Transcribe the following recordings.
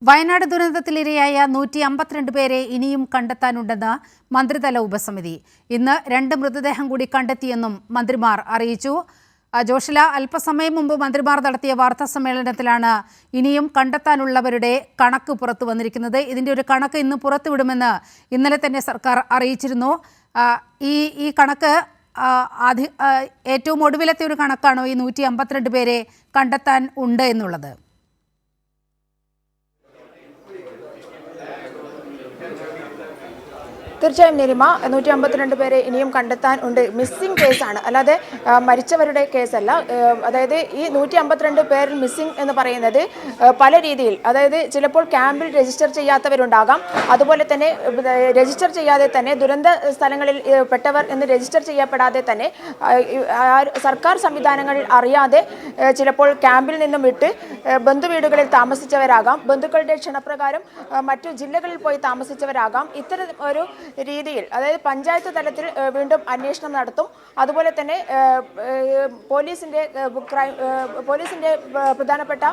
വയനാട് ദുരന്തത്തിലിരയായ 152 പേരെ ഇനിയും കണ്ടെത്താനുണ്ടെന്ന് മന്ത്രിതല ഉപസമിതി. ഇന്ന് 2 മൃതദേഹം കൂടി കണ്ടെത്തിയെന്നും മന്ത്രിമാർ അറിയിച്ചു. ജോഷില, അല്പസമയം മുമ്പ് മന്ത്രിമാർ നടത്തിയ വാർത്താ സമ്മേളനത്തിലാണ് ഇനിയും കണ്ടെത്താനുള്ളവരുടെ കണക്ക് പുറത്തു വന്നിരിക്കുന്നത്. ഇതിൻ്റെ ഒരു കണക്ക് ഇന്ന് പുറത്തുവിടുമെന്ന് ഇന്നലെ തന്നെ സർക്കാർ അറിയിച്ചിരുന്നു. ഈ കണക്ക് ഏറ്റവും ഒടുവിലത്തെ ഒരു കണക്കാണോ ഈ 152 പേരെ കണ്ടെത്താൻ ഉണ്ട് എന്നുള്ളത്? തീർച്ചയായും നിരിമ, 152 പേരെ ഇനിയും കണ്ടെത്താൻ ഉണ്ട്. മിസ്സിംഗ് കേസാണ്, അല്ലാതെ മരിച്ചവരുടെ കേസല്ല. അതായത് ഈ 152 പേരിൽ മിസ്സിംഗ് എന്ന് പറയുന്നത് പല രീതിയിൽ, അതായത് ചിലപ്പോൾ ക്യാമ്പിൽ രജിസ്റ്റർ ചെയ്യാത്തവരുണ്ടാകാം, അതുപോലെ തന്നെ രജിസ്റ്റർ ചെയ്യാതെ തന്നെ ദുരന്ത സ്ഥലങ്ങളിൽ പെട്ടവർ എന്ന് രജിസ്റ്റർ ചെയ്യപ്പെടാതെ തന്നെ സർക്കാർ സംവിധാനങ്ങളിൽ അറിയാതെ ചിലപ്പോൾ ക്യാമ്പിൽ നിന്നും വിട്ട് ബന്ധുവീടുകളിൽ താമസിച്ചവരാകാം, ബന്ധുക്കളുടെ ക്ഷണപ്രകാരം മറ്റു ജില്ലകളിൽ പോയി താമസിച്ചവരാകാം. ഇത്തരം ഒരു രീതിയിൽ, അതായത് പഞ്ചായത്ത് തലത്തിൽ വീണ്ടും അന്വേഷണം നടത്തും. അതുപോലെ തന്നെ പോലീസിന്റെ പ്രധാനപ്പെട്ട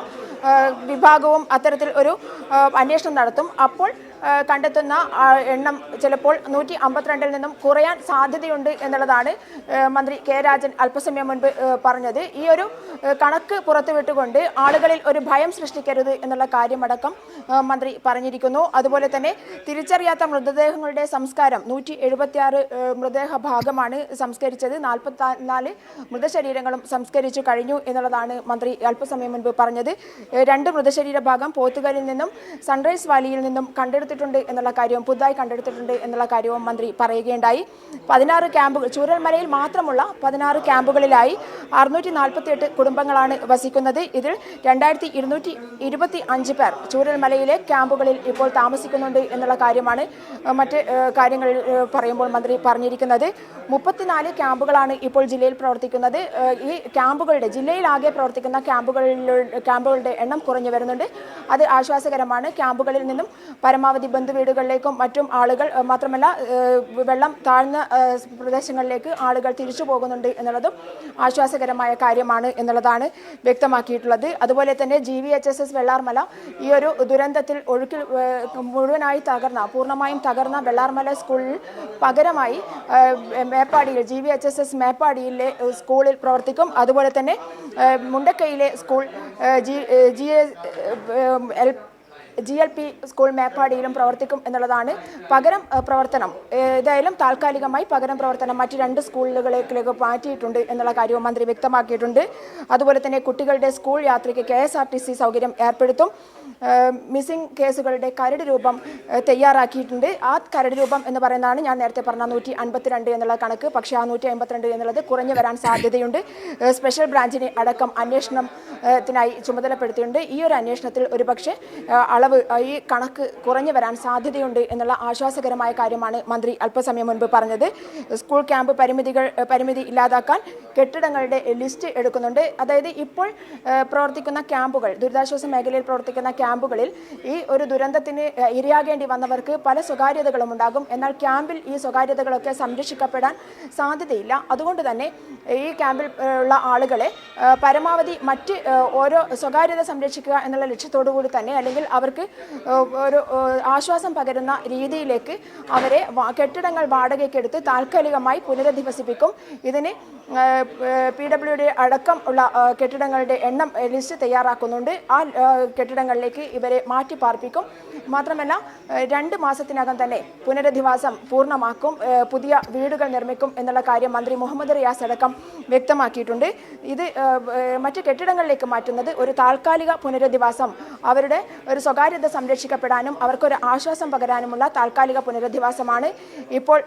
വിഭാഗവും അത്തരത്തിൽ ഒരു അന്വേഷണം നടത്തും. അപ്പോൾ കണ്ടെത്തുന്ന എണ്ണം ചിലപ്പോൾ 152 നിന്നും കുറയാൻ സാധ്യതയുണ്ട് എന്നുള്ളതാണ് മന്ത്രി കെ രാജൻ അല്പസമയം മുൻപ് പറഞ്ഞത്. ഈ ഒരു കണക്ക് പുറത്തുവിട്ടുകൊണ്ട് ആളുകളിൽ ഒരു ഭയം സൃഷ്ടിക്കരുത് എന്നുള്ള കാര്യമടക്കം മന്ത്രി പറഞ്ഞിരിക്കുന്നു. അതുപോലെ തന്നെ തിരിച്ചറിയാത്ത മൃതദേഹങ്ങളുടെ സംസ്കാരം 176 മൃതദേഹ ഭാഗമാണ് സംസ്കരിച്ചത്. 44 മൃതശരീരങ്ങളും സംസ്കരിച്ചു കഴിഞ്ഞു എന്നുള്ളതാണ് മന്ത്രി അല്പസമയം മുൻപ് പറഞ്ഞത്. 2 മൃതശരീര ഭാഗം പോത്തുകലിൽ നിന്നും സൺറൈസ് വാലിയിൽ നിന്നും പുതുതായി കണ്ടെടുത്തിട്ടുണ്ട് എന്നുള്ള കാര്യവും മന്ത്രി പറയുകയുണ്ടായി. 16 ക്യാമ്പുകൾ, ചൂരൽമലയിൽ മാത്രമുള്ള 16 ക്യാമ്പുകളിലായി 648 കുടുംബങ്ങളാണ് വസിക്കുന്നത്. ഇതിൽ 2225 പേർ ചൂരൽമലയിലെ ക്യാമ്പുകളിൽ ഇപ്പോൾ താമസിക്കുന്നുണ്ട് എന്നുള്ള കാര്യമാണ് മറ്റ് കാര്യങ്ങളിൽ പറയുമ്പോൾ മന്ത്രി പറഞ്ഞിരിക്കുന്നത്. 34 ക്യാമ്പുകളാണ് ഇപ്പോൾ ജില്ലയിൽ പ്രവർത്തിക്കുന്നത്. ഈ ജില്ലയിലാകെ പ്രവർത്തിക്കുന്ന ക്യാമ്പുകളുടെ എണ്ണം കുറഞ്ഞു വരുന്നുണ്ട്. അത് ആശ്വാസകരമാണ്. ക്യാമ്പുകളിൽ നിന്നും പരമാവധി ബന്ധുവീടുകളിലേക്കും മറ്റും ആളുകൾ, മാത്രമല്ല വെള്ളം താഴ്ന്ന പ്രദേശങ്ങളിലേക്ക് ആളുകൾ തിരിച്ചു പോകുന്നുണ്ട് എന്നുള്ളതും ആശ്വാസകരമായ കാര്യമാണ് എന്നുള്ളതാണ് വ്യക്തമാക്കിയിട്ടുള്ളത്. അതുപോലെ തന്നെ GVHSS വെള്ളാർമല ഈ ഒരു ദുരന്തത്തിൽ ഒഴുക്കിൽ മുഴുവനായി പൂർണ്ണമായും തകർന്ന വെള്ളാർമല സ്കൂളിൽ പകരമായി മേപ്പാടിയിൽ GVHSS മേപ്പാടിയിലെ സ്കൂളിൽ പ്രവർത്തിക്കും. അതുപോലെ തന്നെ മുണ്ടക്കയിലെ സ്കൂൾ GLP സ്കൂൾ മേപ്പാടിയിലും പ്രവർത്തിക്കും എന്നുള്ളതാണ്. പകരം പ്രവർത്തനം ഏതായാലും താൽക്കാലികമായി പകരം പ്രവർത്തനം മറ്റ് 2 സ്കൂളുകളിലേക്ക് മാറ്റിയിട്ടുണ്ട് എന്നുള്ള കാര്യവും മന്ത്രി വ്യക്തമാക്കിയിട്ടുണ്ട്. അതുപോലെ തന്നെ കുട്ടികളുടെ സ്കൂൾ യാത്രയ്ക്ക് KSRTC സൗകര്യം ഏർപ്പെടുത്തും. മിസ്സിംഗ് കേസുകളുടെ കരട് രൂപം തയ്യാറാക്കിയിട്ടുണ്ട്. ആ കരട് രൂപം എന്ന് പറയുന്നതാണ് ഞാൻ നേരത്തെ പറഞ്ഞ 152 എന്നുള്ള കണക്ക്. പക്ഷേ ആ 152 എന്നുള്ളത് കുറഞ്ഞു വരാൻ സാധ്യതയുണ്ട്. സ്പെഷ്യൽ ബ്രാഞ്ചിനെ അടക്കം അന്വേഷണത്തിനായി ചുമതലപ്പെടുത്തിയിട്ടുണ്ട്. ഈ ഒരു അന്വേഷണത്തിൽ ഒരുപക്ഷെ ഈ കണക്ക് കുറഞ്ഞു വരാൻ സാധ്യതയുണ്ട് എന്നുള്ള ആശ്വാസകരമായ കാര്യമാണ് മന്ത്രി അല്പസമയം മുൻപ് പറഞ്ഞത്. സ്കൂൾ ക്യാമ്പ് പരിമിതി ഇല്ലാതാക്കാൻ കെട്ടിടങ്ങളുടെ ലിസ്റ്റ് എടുക്കുന്നുണ്ട്. അതായത് ഇപ്പോൾ പ്രവർത്തിക്കുന്ന ക്യാമ്പുകൾ, ദുരിതാശ്വാസ മേഖലയിൽ പ്രവർത്തിക്കുന്ന ക്യാമ്പുകളിൽ ഈ ഒരു ദുരന്തത്തിന് ഇരയാകേണ്ടി വന്നവർക്ക് പല സ്വകാര്യതകളും ഉണ്ടാകും. എന്നാൽ ക്യാമ്പിൽ ഈ സ്വകാര്യതകളൊക്കെ സംരക്ഷിക്കപ്പെടാൻ സാധ്യതയില്ല. അതുകൊണ്ട് തന്നെ ഈ ക്യാമ്പിൽ ഉള്ള ആളുകളെ പരമാവധി മറ്റ് ഓരോ സ്വകാര്യത സംരക്ഷിക്കുക എന്നുള്ള ലക്ഷ്യത്തോടു കൂടി തന്നെ, അല്ലെങ്കിൽ അവർക്ക് ഒരു ആശ്വാസം പകരുന്ന രീതിയിലേക്ക് അവരെ കെട്ടിടങ്ങൾ വാടകയ്ക്കെടുത്ത് താൽക്കാലികമായി പുനരധിവസിപ്പിക്കും. ഇതിന് PWD അടക്കം ഉള്ള കെട്ടിടങ്ങളുടെ എണ്ണം ലിസ്റ്റ് തയ്യാറാക്കുന്നുണ്ട്. ആ കെട്ടിടങ്ങളിലേക്ക് ഇവരെ മാറ്റി പാർപ്പിക്കും. മാത്രമല്ല 2 മാസത്തിനകം തന്നെ പുനരധിവാസം പൂർണ്ണമാക്കും, പുതിയ വീടുകൾ നിർമ്മിക്കും എന്നുള്ള കാര്യം മന്ത്രി മുഹമ്മദ് റിയാസ് അടക്കം വ്യക്തമാക്കിയിട്ടുണ്ട്. ഇത് മറ്റ് കെട്ടിടങ്ങളിലേക്ക് മാറ്റുന്നത് ഒരു താൽക്കാലിക പുനരധിവാസം, അവരുടെ ഒരു സ്വകാര്യത സംരക്ഷിക്കപ്പെടാനും അവർക്കൊരു ആശ്വാസം പകരാനുമുള്ള താൽക്കാലിക പുനരധിവാസമാണ് ഇപ്പോൾ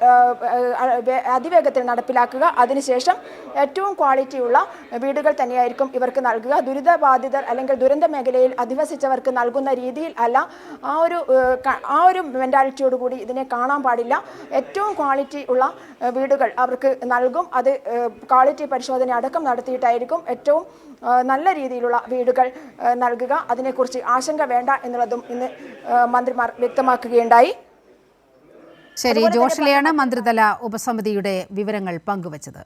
അതിവേഗത്തിൽ നടപ്പിലാക്കുക. അതിനുശേഷം ഏറ്റവും ക്വാളിറ്റിയുള്ള വീടുകൾ തന്നെയായിരിക്കും ഇവർക്ക് നൽകുക. ദുരിതബാധിതർ അല്ലെങ്കിൽ ദുരന്ത മേഖലയിൽ അധിവസിച്ചവർക്ക് നൽകുന്ന രീതിയിൽ അല്ല. ആ ഒരു മെന്റാലിറ്റിയോടുകൂടി ഇതിനെ കാണാൻ പാടില്ല. ഏറ്റവും ക്വാളിറ്റി ഉള്ള വീടുകൾ അവർക്ക് നൽകും. അത് ക്വാളിറ്റി പരിശോധന അടക്കം നടത്തിയിട്ടായിരിക്കും ഏറ്റവും നല്ല രീതിയിലുള്ള വീടുകൾ നൽകുക. അതിനെക്കുറിച്ച് ആശങ്ക വേണ്ട എന്നുള്ളതും ഇന്ന് മന്ത്രിമാർ വ്യക്തമാക്കുകയുണ്ടായി. ശരി, ജോഷിലയാണ് മന്ത്രിതല ഉപസമിതിയുടെ വിവരങ്ങൾ പങ്കുവച്ചത്.